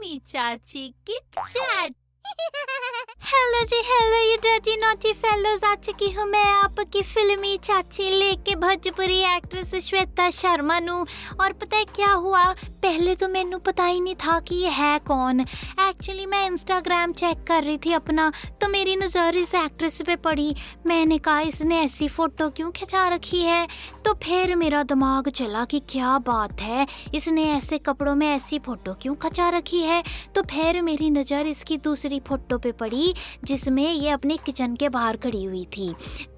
फिल्मी चाची की चैट। हेलो जी हेलो, ये डर्टी नॉटी फेलोज, आ चुकी हूँ मैं आपकी फिल्मी चाची लेके भोजपुरी एक्ट्रेस श्वेता शर्मा नू। और पता है क्या हुआ, पहले तो मैनू पता ही नहीं था कि ये है कौन। एक्चुअली मैं इंस्टाग्राम चेक कर रही थी अपना, तो मेरी नज़र इस एक्ट्रेस पे पड़ी। मैंने कहा इसने ऐसी फ़ोटो क्यों खिंचा रखी है। तो फिर मेरा दिमाग चला कि क्या बात है, इसने ऐसे कपड़ों में ऐसी फ़ोटो क्यों खिंचा रखी है। तो फिर मेरी नज़र इसकी दूसरी फ़ोटो पे पड़ी जिसमें ये अपने किचन के बाहर खड़ी हुई थी।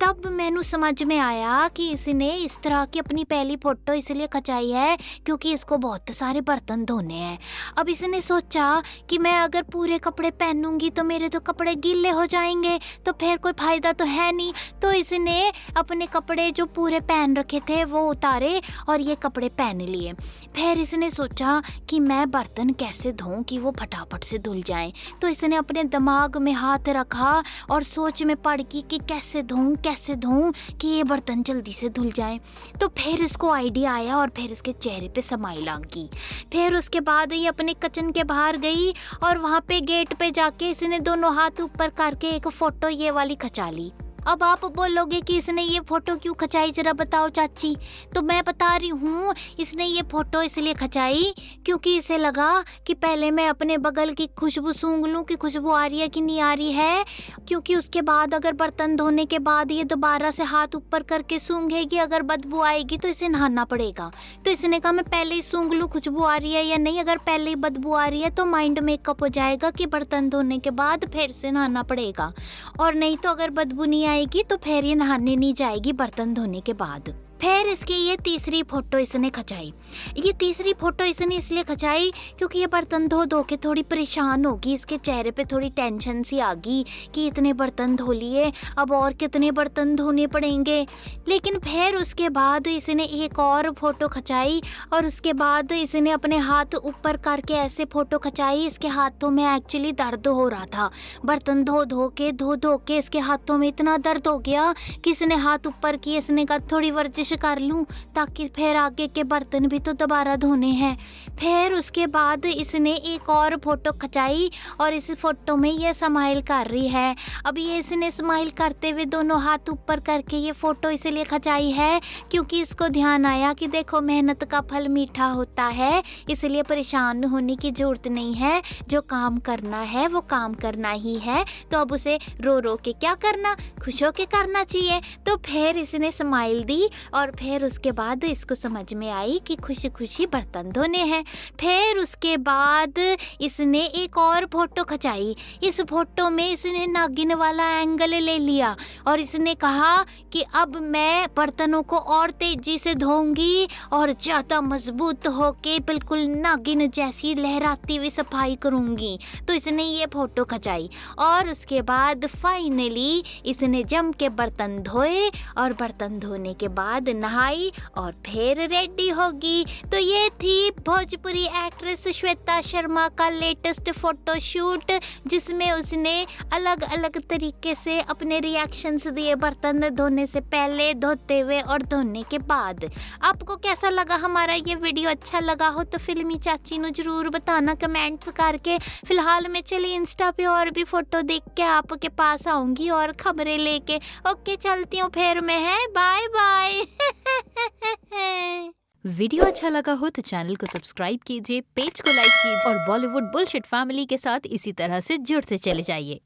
तब मैनू समझ में आया कि इसने इस तरह की अपनी पहली फ़ोटो इसलिए खिंचाई है क्योंकि इसको बहुत सारे बर्तन धोने हैं। अब इसने सोचा कि मैं अगर पूरे कपड़े पहनूंगी तो मेरे तो कपड़े गीले हो जाएंगे, तो फिर कोई फ़ायदा तो है नहीं। तो इसने अपने कपड़े जो पूरे पहन रखे थे वो उतारे और ये कपड़े पहन लिए। फिर इसने सोचा कि मैं बर्तन कैसे धोऊं कि वो फटाफट से धुल जाएं। तो इसने अपने दिमाग में हाथ रखा और सोच में पड़ गई कि कैसे धोऊं कि ये बर्तन जल्दी से धुल जाएं। तो फिर इसको आइडिया आया और फिर इसके चेहरे पे स्माइल आ गई। फिर उसके बाद ये अपने किचन के बाहर गई और वहाँ पे गेट पे जाके इसने दोनों हाथ ऊपर करके एक फ़ोटो ये वाली खिंचा ली। अब आप बोलोगे कि इसने ये फ़ोटो क्यों खिंचाई, जरा बताओ चाची। तो मैं बता रही हूँ, इसने ये फ़ोटो इसलिए खिंचाई क्योंकि इसे लगा कि पहले मैं अपने बगल की खुशबू सूंघ लूँ कि खुशबू आ रही है कि नहीं आ रही है, क्योंकि उसके बाद अगर बर्तन धोने के बाद ये दोबारा से हाथ ऊपर करके सूंघेगी, अगर बदबू आएगी तो इसे नहाना पड़ेगा। तो इसने कहा मैं पहले ही सूंघ लूँ खुशबू आ रही है या नहीं, अगर पहले ही बदबू आ रही है तो माइंड मेकअप हो जाएगा कि बर्तन धोने के बाद फिर से नहाना पड़ेगा, और नहीं तो अगर बदबू नहीं आएगी तो फिर ये नहाने नहीं जाएगी बर्तन धोने के बाद। फिर इसकी ये तीसरी फ़ोटो इसने खिंचाई। ये तीसरी फ़ोटो इसने इसलिए खिंचाई क्योंकि ये बर्तन धो के थोड़ी परेशान होगी, इसके चेहरे पे थोड़ी टेंशन सी आ गई कि इतने बर्तन धो लिए, अब और कितने बर्तन धोने पड़ेंगे। लेकिन फिर उसके बाद इसने एक और फ़ोटो खिंचाई और उसके बाद इसने अपने हाथ ऊपर करके ऐसे फ़ोटो खिंचाई। इसके हाथों में एक्चुअली दर्द हो रहा था, बर्तन धो के इसके हाथों में इतना दर्द हो गया कि इसने हाथ ऊपर किए। इसने कहा थोड़ी वर्जिश कर लूं ताकि फिर आगे के बर्तन भी तो दोबारा धोने हैं। फिर उसके बाद इसने एक और फ़ोटो खिंचाई और इस फ़ोटो में ये स्माइल कर रही है। अब ये इसने स्माइल करते हुए दोनों हाथ ऊपर करके ये फ़ोटो इसलिए खिंचाई है क्योंकि इसको ध्यान आया कि देखो मेहनत का फल मीठा होता है, इसलिए परेशान होने की ज़रूरत नहीं है, जो काम करना है वो काम करना ही है, तो अब उसे रो के क्या करना, खुश होके करना चाहिए। तो फिर इसने स्माइल दी और फिर उसके बाद इसको समझ में आई कि खुशी खुशी बर्तन धोने हैं। फिर उसके बाद इसने एक और फ़ोटो खिंचाई। इस फ़ोटो में इसने नागिन वाला एंगल ले लिया और इसने कहा कि अब मैं बर्तनों को और तेज़ी से धोऊंगी और ज़्यादा मजबूत होके बिल्कुल नागिन जैसी लहराती हुई सफाई करूंगी। तो इसने ये फ़ोटो खिंचाई और उसके बाद फाइनली इसने जम के बर्तन धोए और बर्तन धोने के बाद नहाई और फिर रेडी होगी। तो ये थी भोजपुरी एक्ट्रेस श्वेता शर्मा का लेटेस्ट फोटोशूट, जिसमें उसने अलग अलग तरीके से अपने रिएक्शंस दिए बर्तन धोने से पहले, धोते हुए और धोने के बाद। आपको कैसा लगा हमारा ये वीडियो? अच्छा लगा हो तो फिल्मी चाची ਨੂੰ जरूर बताना कमेंट्स करके। फिलहाल मैं चली इंस्टा पे और भी फ़ोटो देख के आपके पास आऊँगी और खबरें लेके। ओके चलती हूँ फिर मैं, है बाय बाय। वीडियो अच्छा लगा हो तो चैनल को सब्सक्राइब कीजिए, पेज को लाइक कीजिए और बॉलीवुड बुलशिट फैमिली के साथ इसी तरह से जुड़ते चले जाइए।